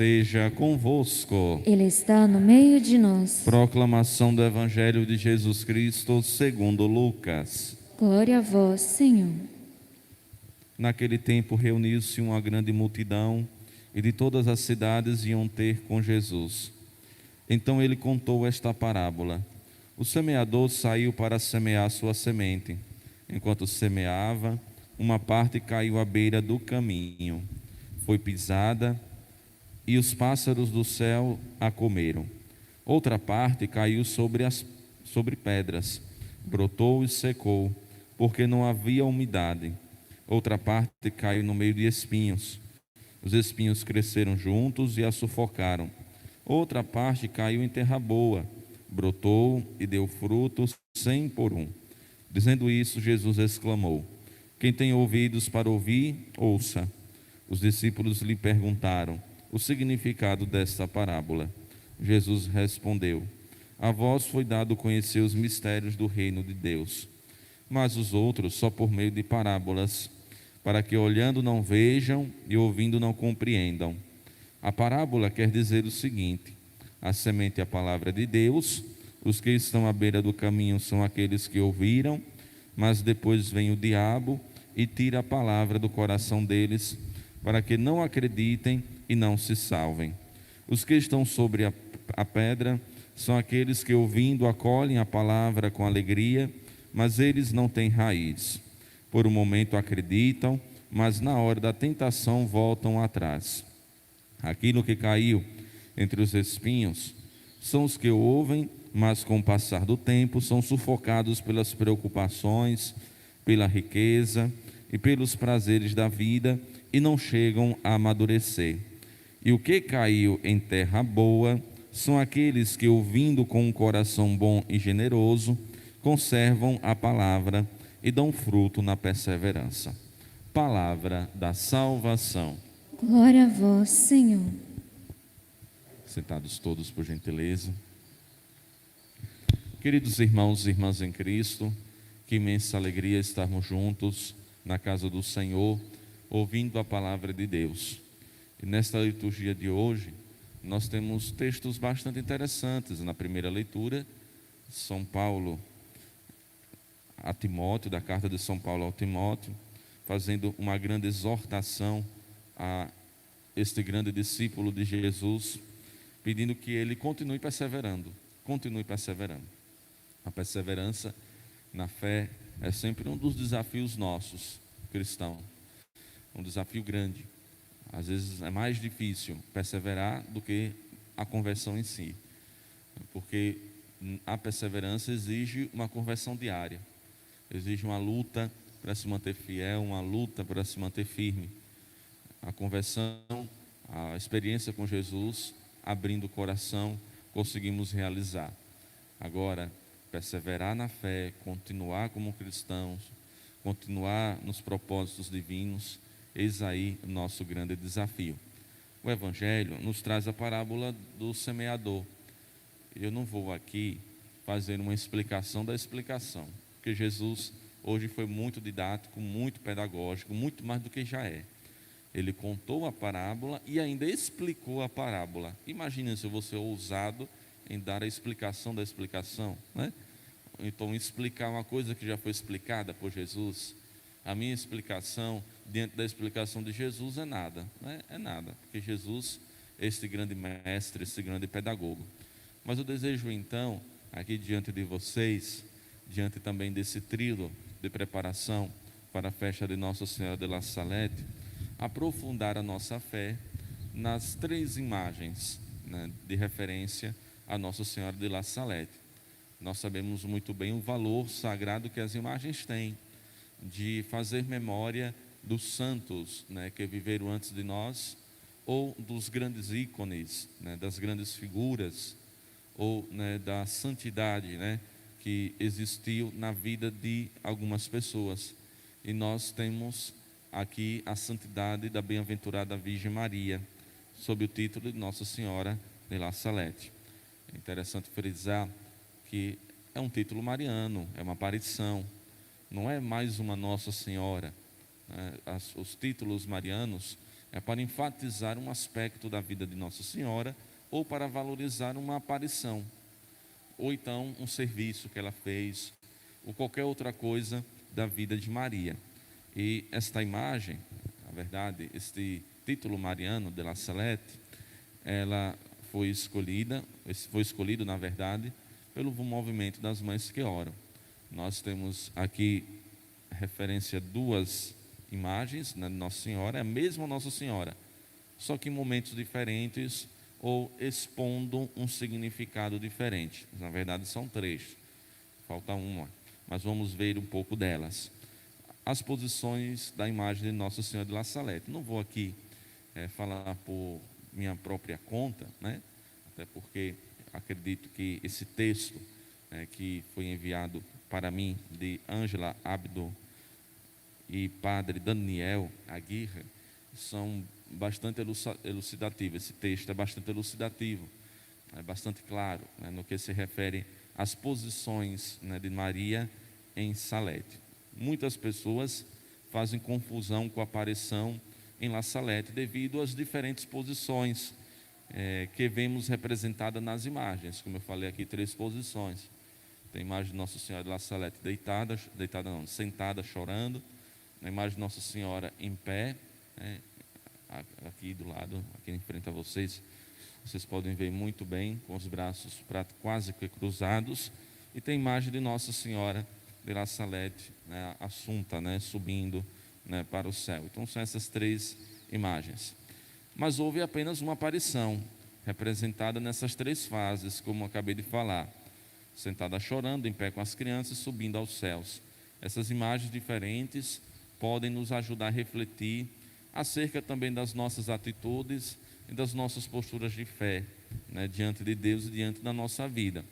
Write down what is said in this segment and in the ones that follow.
esteja convosco. Ele está no meio de nós. Proclamação do Evangelho de Jesus Cristo segundo Lucas. Glória a vós, Senhor. Naquele tempo reuniu-se uma grande multidão e de todas as cidades iam ter com Jesus. Então ele contou esta parábola. O semeador saiu para semear sua semente. Enquanto semeava, uma parte caiu à beira do caminho. Foi pisada e os pássaros do céu a comeram. Outra parte caiu sobre pedras, brotou e secou, porque não havia umidade. Outra parte caiu no meio de espinhos. Os espinhos cresceram juntos e a sufocaram. Outra parte caiu em terra boa, brotou e deu frutos 100 por um. Dizendo isso, Jesus exclamou: quem tem ouvidos para ouvir, ouça. Os discípulos lhe perguntaram o significado desta parábola. Jesus respondeu: a vós foi dado conhecer os mistérios do reino de Deus, mas os outros só por meio de parábolas, para que olhando não vejam e ouvindo não compreendam. A parábola quer dizer o seguinte: a semente é a palavra de Deus, os que estão à beira do caminho são aqueles que ouviram, mas depois vem o diabo e tira a palavra do coração deles, para que não acreditem e não se salvem. Os que estão sobre a pedra são aqueles que, ouvindo, acolhem a palavra com alegria, mas eles não têm raiz. Por um momento acreditam, mas na hora da tentação voltam atrás. Aquilo que caiu entre os espinhos são os que ouvem, mas com o passar do tempo são sufocados pelas preocupações, pela riqueza e pelos prazeres da vida e não chegam a amadurecer. E o que caiu em terra boa são aqueles que, ouvindo com um coração bom e generoso, conservam a palavra e dão fruto na perseverança. Palavra da salvação. Glória a vós, Senhor. Sentados todos, por gentileza. Queridos irmãos e irmãs em Cristo, que imensa alegria estarmos juntos na casa do Senhor, ouvindo a palavra de Deus. E nesta liturgia de hoje, nós temos textos bastante interessantes. Na primeira leitura, São Paulo a Timóteo, da carta de São Paulo ao Timóteo, fazendo uma grande exortação a este grande discípulo de Jesus, pedindo que ele continue perseverando. A perseverança na fé é sempre um dos desafios nossos, cristãos. Um desafio grande. Às vezes é mais difícil perseverar do que a conversão em si, porque a perseverança exige uma conversão diária, exige uma luta para se manter fiel, uma luta para se manter firme. A conversão, a experiência com Jesus, abrindo o coração, conseguimos realizar. Agora, perseverar na fé, continuar como cristãos, continuar nos propósitos divinos, eis aí o nosso grande desafio. O Evangelho nos traz a parábola do semeador. Eu não vou aqui fazer uma explicação da explicação, porque Jesus hoje foi muito didático, muito pedagógico, muito mais do que já é. Ele contou a parábola e ainda explicou a parábola. Imagina se eu vou ser ousado em dar a explicação da explicação, né? Então, explicar uma coisa que já foi explicada por Jesus. A minha explicação, diante da explicação de Jesus, é nada, né? É nada, porque Jesus é esse grande mestre, esse grande pedagogo. Mas eu desejo então, aqui diante de vocês, diante também desse trílogo de preparação para a festa de Nossa Senhora de La Salette, aprofundar a nossa fé nas três imagens, né, de referência a Nossa Senhora de La Salette. Nós sabemos muito bem o valor sagrado que as imagens têm, de fazer memória dos santos, né, que viveram antes de nós, ou dos grandes ícones, né, das grandes figuras, ou, né, da santidade, né, que existiu na vida de algumas pessoas. E nós temos aqui a santidade da bem-aventurada Virgem Maria, sob o título de Nossa Senhora de La Salette. É interessante frisar que é um título mariano, é uma aparição, não é mais uma Nossa Senhora. Os títulos marianos, é para enfatizar um aspecto da vida de Nossa Senhora ou para valorizar uma aparição, ou então um serviço que ela fez, ou qualquer outra coisa da vida de Maria. E esta imagem, na verdade, este título mariano de La Salette, ela foi escolhido, na verdade, pelo movimento das mães que oram. Nós temos aqui referência a duas imagens, né, de Nossa Senhora, é a mesma Nossa Senhora, só que em momentos diferentes ou expondo um significado diferente. Na verdade são três, falta uma, mas vamos ver um pouco delas. As posições da imagem de Nossa Senhora de La Salette. Não vou aqui falar por minha própria conta, né? Até porque acredito que esse texto que foi enviado para mim de Ângela Abdo e Padre Daniel Aguirre são bastante elucidativos. Esse texto é bastante elucidativo, é bastante claro, né, no que se refere às posições, né, de Maria em Salete. Muitas pessoas fazem confusão com a aparição em La Salette devido às diferentes posições que vemos representadas nas imagens. Como eu falei aqui, 3 posições. Tem a imagem de Nossa Senhora de La Salette sentada, chorando. A imagem de Nossa Senhora em pé, né, aqui do lado, aqui em frente a vocês. Vocês podem ver muito bem, com os braços quase que cruzados. E tem a imagem de Nossa Senhora de La Salette, né, assunta, né, subindo, né, para o céu. Então são essas 3 imagens. Mas houve apenas uma aparição, representada nessas 3 fases, como eu acabei de falar. Sentada chorando, em pé com as crianças, subindo aos céus. Essas imagens diferentes podem nos ajudar a refletir acerca também das nossas atitudes e das nossas posturas de fé, né, diante de Deus e diante da nossa vida.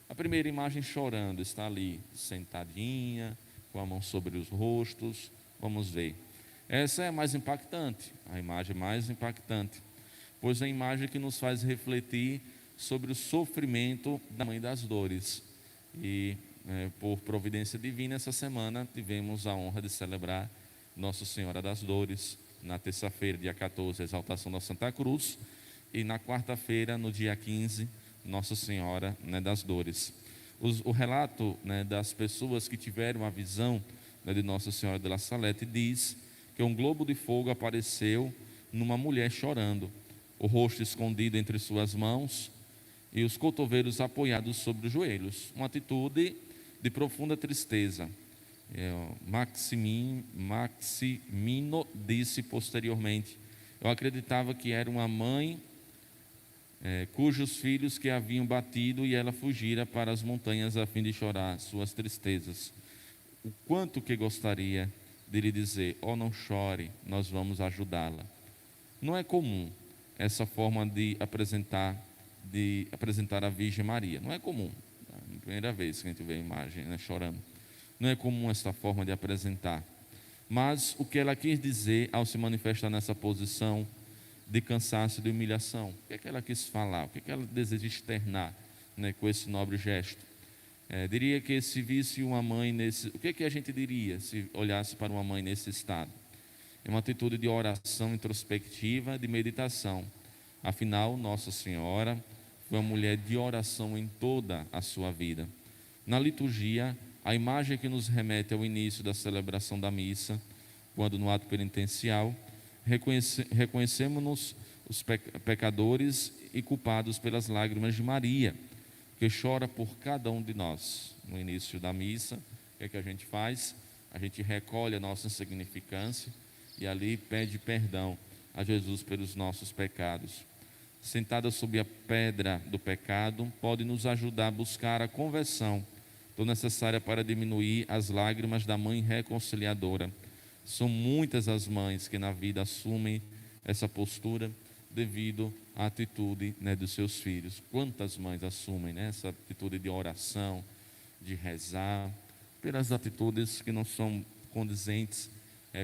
A primeira imagem chorando está ali, sentadinha, com a mão sobre os rostos. Vamos ver. Essa é a mais impactante, a imagem mais impactante, pois é a imagem que nos faz refletir sobre o sofrimento da Mãe das Dores. E por providência divina, essa semana tivemos a honra de celebrar Nossa Senhora das Dores, na terça-feira, dia 14, a exaltação da Santa Cruz, e na quarta-feira, no dia 15, Nossa Senhora, né, das Dores. O relato, né, das pessoas que tiveram a visão, né, de Nossa Senhora de La Salette diz que um globo de fogo apareceu numa mulher chorando, o rosto escondido entre suas mãos e os cotovelos apoiados sobre os joelhos, uma atitude de profunda tristeza. Maximino disse posteriormente: eu acreditava que era uma mãe cujos filhos que haviam batido e ela fugira para as montanhas a fim de chorar suas tristezas. O quanto que gostaria de lhe dizer: oh, não chore, nós vamos ajudá-la. Não é comum essa forma de apresentar a Virgem Maria. Não é comum. É a primeira vez que a gente vê a imagem, né, chorando. Não é comum essa forma de apresentar. Mas o que ela quis dizer ao se manifestar nessa posição de cansaço e de humilhação? O que é que ela quis falar? O que é que ela deseja externar, né, com esse nobre gesto? Diria que se visse uma mãe nesse... O que é que a gente diria se olhasse para uma mãe nesse estado? É uma atitude de oração introspectiva, de meditação. Afinal, Nossa Senhora foi uma mulher de oração em toda a sua vida. Na liturgia, a imagem que nos remete ao início da celebração da missa, quando no ato penitencial, reconhecemos-nos os pecadores e culpados pelas lágrimas de Maria, que chora por cada um de nós. No início da missa, o que é que a gente faz? A gente recolhe a nossa insignificância e ali pede perdão a Jesus pelos nossos pecados. Sentada sob a pedra do pecado, pode nos ajudar a buscar a conversão, tão necessária para diminuir as lágrimas da mãe reconciliadora. São muitas as mães que na vida assumem essa postura devido à atitude, né, dos seus filhos. Quantas mães assumem, né, essa atitude de oração, de rezar, pelas atitudes que não são condizentes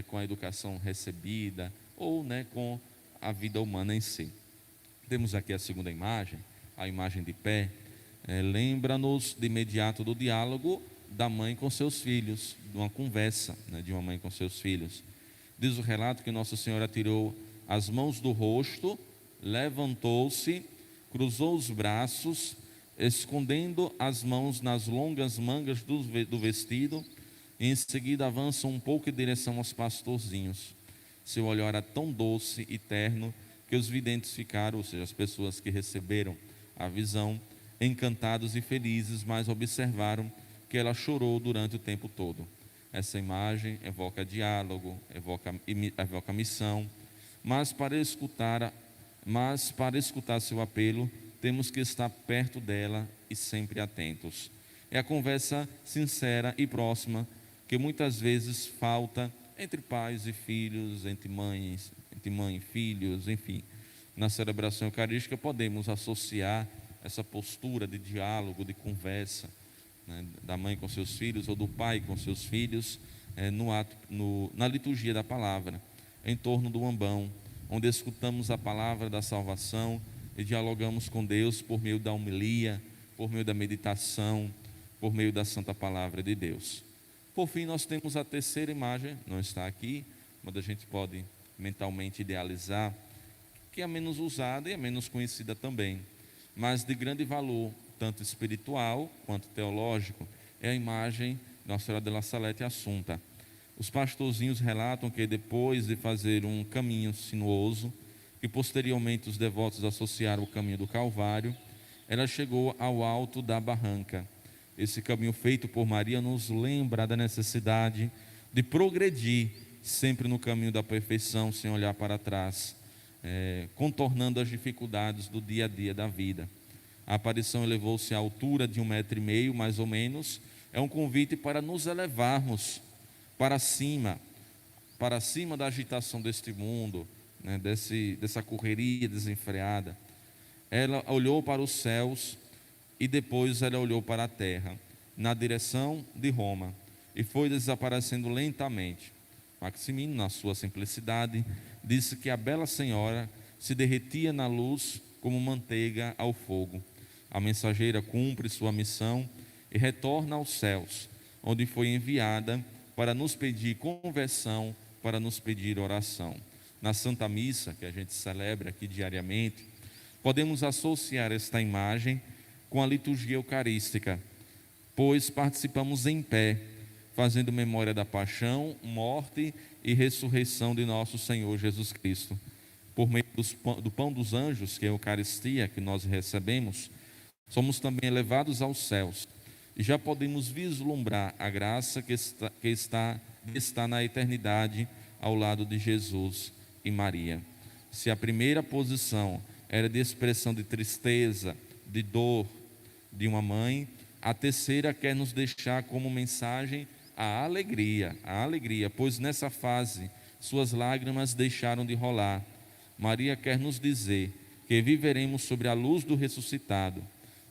com a educação recebida ou, né, com a vida humana em si. Temos aqui a segunda imagem, a imagem de pé. Lembra-nos de imediato do diálogo da mãe com seus filhos, de uma conversa, né, de uma mãe com seus filhos. Diz o relato que Nossa Senhora tirou as mãos do rosto, levantou-se, cruzou os braços, escondendo as mãos nas longas mangas do vestido, e em seguida avança um pouco em direção aos pastorzinhos. Seu olhar era tão doce e terno que os videntes ficaram, ou seja, as pessoas que receberam a visão, encantados e felizes, mas observaram que ela chorou durante o tempo todo. Essa imagem evoca diálogo, evoca missão, mas para escutar seu apelo, temos que estar perto dela e sempre atentos. É a conversa sincera e próxima que muitas vezes falta entre pais e filhos, entre mãe e filhos, enfim. Na celebração eucarística podemos associar essa postura de diálogo, de conversa, né, da mãe com seus filhos ou do pai com seus filhos, na liturgia da palavra, em torno do ambão, onde escutamos a palavra da salvação e dialogamos com Deus por meio da homilia, por meio da meditação, por meio da santa palavra de Deus. Por fim, nós temos a terceira imagem, não está aqui, mas a gente pode mentalmente idealizar, que é a menos usada e a menos conhecida também, mas de grande valor, tanto espiritual quanto teológico, é a imagem de Nossa Senhora de La Salete Assunta. Os pastorzinhos relatam que depois de fazer um caminho sinuoso, que posteriormente os devotos associaram ao caminho do Calvário, ela chegou ao alto da barranca. Esse caminho feito por Maria nos lembra da necessidade de progredir sempre no caminho da perfeição, sem olhar para trás, contornando as dificuldades do dia a dia da vida. A aparição elevou-se à altura de 1,5 m, mais ou menos. É um convite para nos elevarmos para cima da agitação deste mundo, né, dessa correria desenfreada. Ela olhou para os céus e depois ela olhou para a terra, na direção de Roma, e foi desaparecendo lentamente. Maximino, na sua simplicidade, disse que a bela senhora se derretia na luz como manteiga ao fogo. A mensageira cumpre sua missão e retorna aos céus, onde foi enviada para nos pedir conversão, para nos pedir oração. Na Santa Missa, que a gente celebra aqui diariamente, podemos associar esta imagem com a liturgia eucarística, pois participamos em pé, fazendo memória da paixão, morte e ressurreição de nosso Senhor Jesus Cristo. Por meio do pão dos anjos, que é a Eucaristia que nós recebemos, somos também elevados aos céus e já podemos vislumbrar a graça que está na eternidade ao lado de Jesus e Maria. Se a primeira posição era de expressão de tristeza, de dor de uma mãe, a terceira quer nos deixar como mensagem a alegria, pois nessa fase suas lágrimas deixaram de rolar. Maria quer nos dizer que viveremos sobre a luz do ressuscitado,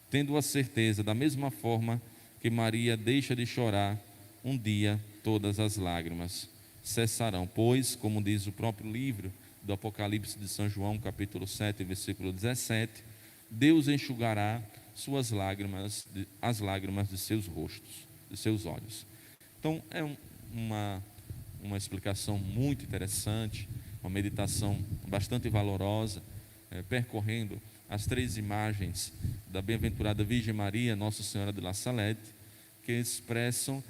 tendo a certeza, da mesma forma que Maria deixa de chorar, um dia todas as lágrimas cessarão, pois, como diz o próprio livro do Apocalipse de São João, capítulo 7, versículo 17, Deus enxugará suas lágrimas, as lágrimas de seus rostos, de seus olhos. Então, é uma explicação muito interessante, uma meditação bastante valorosa, percorrendo as três imagens da bem-aventurada Virgem Maria, Nossa Senhora de La Salete, que expressam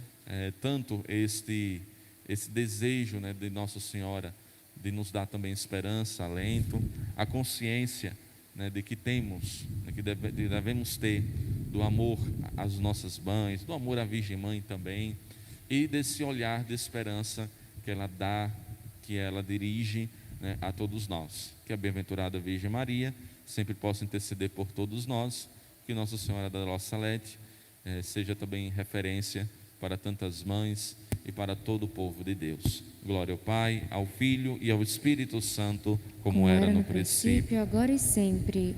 tanto esse desejo, né, de Nossa Senhora de nos dar também esperança, alento, a consciência, né, de que temos, né, que devemos ter do amor às nossas mães, do amor à Virgem Mãe também, e desse olhar de esperança que ela dá, que ela dirige, né, a todos nós. Que a bem-aventurada Virgem Maria sempre possa interceder por todos nós, que Nossa Senhora da La Salete seja também referência para tantas mães e para todo o povo de Deus. Glória ao Pai, ao Filho e ao Espírito Santo, como era no princípio, agora e sempre.